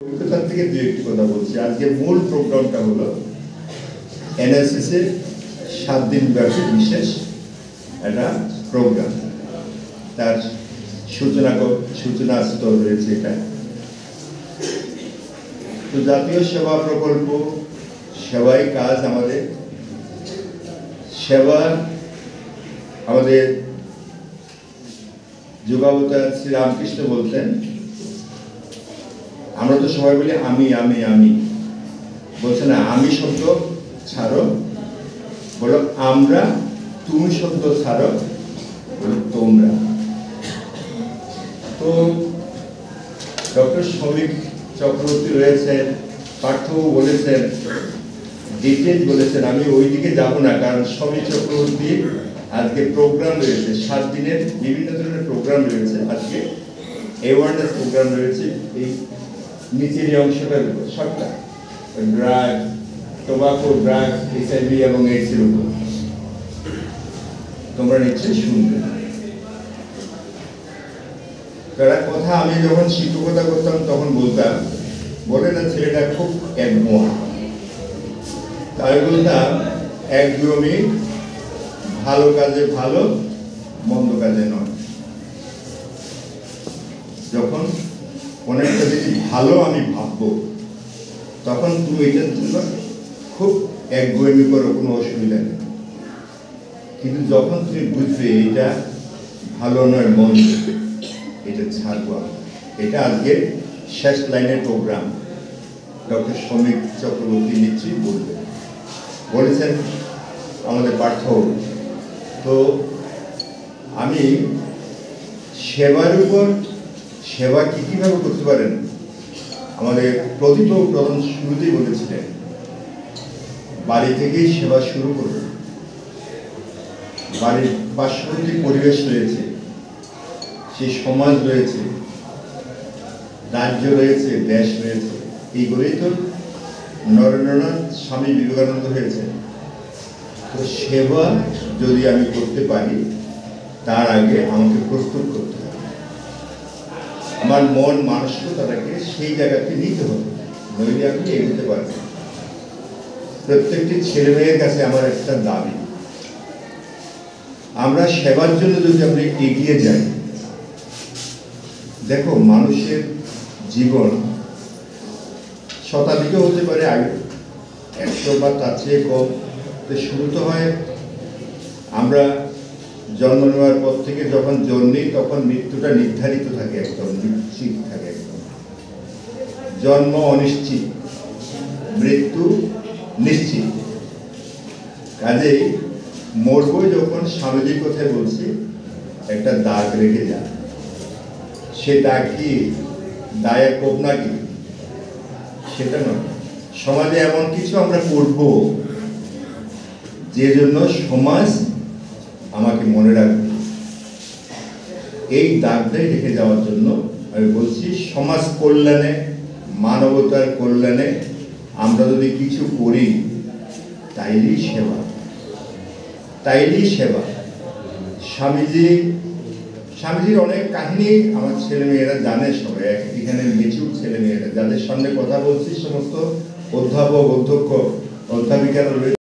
অভিজ্ঞতা থেকে দুই একটি কথা বলছি। আজকে মূল প্রোগ্রামটা হলো এনএসএস-এর 7 দিন ব্যাপী বিশেষ একটা প্রোগ্রাম। তার সূচনা স্তর রয়েছে এটা। তো জাতীয় সেবা প্রকল্প, সেবাই কাজ আমাদের। সেবা আমাদের যুগাবতার শ্রী রামকৃষ্ণ বলতেন, আমরা তো সবাই বলি আমি আমি আমি, বলছে না আমি শব্দ ছাড়ো, বলো আমরা, তুমি শব্দ ছাড়ো, বলো তোমরা। তো ডক্টর শ্রমিক চক্রবর্তী রয়েছেন, পার্থবাবু বলেছেন, ডিটেলস বলেছেন, আমি ওই দিকে যাবো না, কারণ শ্রমিক চক্রবর্তী আজকে প্রোগ্রাম রয়েছে, 7 দিনের বিভিন্ন ধরনের প্রোগ্রাম রয়েছে। আজকে অ্যাওয়ারনেস প্রোগ্রাম রয়েছে এই নিচের এই অংশটার উপর, সবটা ড্রাগ, টোবাকো, ড্রাগ, এইচআইভি এবং এইডসের উপর তোমরা নিশ্চয়ই শুনবে। একটা কথা আমি যখন শিক্ষকতা করতাম তখন বলতাম, বলে না ছেলেটা খুব একমোয়া, তাই বলতাম একদমই ভালো কাজে ভালো, মন্দ কাজে নয়। যখন অনেকটা যদি ভালো আমি ভাববো, তখন তুমি এটার জন্য খুব একগুঁয়েমি করো, কোনো অসুবিধা নেই। কিন্তু যখন তুমি বুঝবে এটা ভালো নয়, মন্দ, এটা ছাড়বো। এটা আজকে শেষ লাইনের প্রোগ্রাম। ডক্টর শ্রমিক চক্রবর্তী নিশ্চয়ই বলেছেন আমাদের পাঠ্য। তো আমি সেবার উপর, সেবা কীভাবে করতে পারেন, আমাদের প্রদীপ প্রধান শুরুতেই বলেছিলেন, বাড়ি থেকেই সেবা শুরু করুন। বাড়ির পার্শ্ববর্তী পরিবেশ রয়েছে, সেই সমাজ রয়েছে, রাজ্য রয়েছে, দেশ রয়েছে, এইগুলোই তো নরেন্দ্রনাথ স্বামী বিবেকানন্দ হয়েছে। তো সেবা যদি আমি করতে পারি, তার আগে আমাকে প্রস্তুত করতে হবে, আমার মন মানসিকতাটাকে সেই জায়গাতে নিতে হবে, নইলে আপনি এগোতে পারবেন। প্রত্যেকটি ছেলে মেয়ের কাছে আমার একটা দাবি, আমরা সেবার জন্য যদি আমরা এগিয়ে যাই, দেখো মানুষের জীবন শতাধিকও হতে পারে, 100 বা তার চেয়ে কম। তো শুরু তো হয় আমরা জন্ম নেওয়ার পর থেকে, যখন জন্মি তখন মৃত্যুটা নির্ধারিত থাকে, একদম নিশ্চিত থাকে, একদম। জন্ম অনিশ্চিত, মৃত্যু নিশ্চিত। কাজেই মরবই যখন, স্বামীজির কথায় বলছি, একটা দাগ রেখে যায়। সে দাগ কি দায়ের কোপ নাকি? সেটা নয়। সমাজে এমন কিছু আমরা করব যে জন্য সমাজ আমাকে মনে রাখবে। এই দাগটাই রেখে যাওয়ার জন্য আমি বলছি, সমাজ কল্যাণে, মানবতার কল্যাণে আমরা যদি কিছু করি, তাইলেই সেবা, তাইলেই সেবা। স্বামীজির অনেক কাহিনী আমার ছেলে মেয়েরা জানে, সবাই এখানে মেচুর ছেলে মেয়েরা, যাদের সামনে কথা বলছি, সমস্ত অধ্যাপক, অধ্যক্ষ, অধ্যাপিকারা রয়েছে।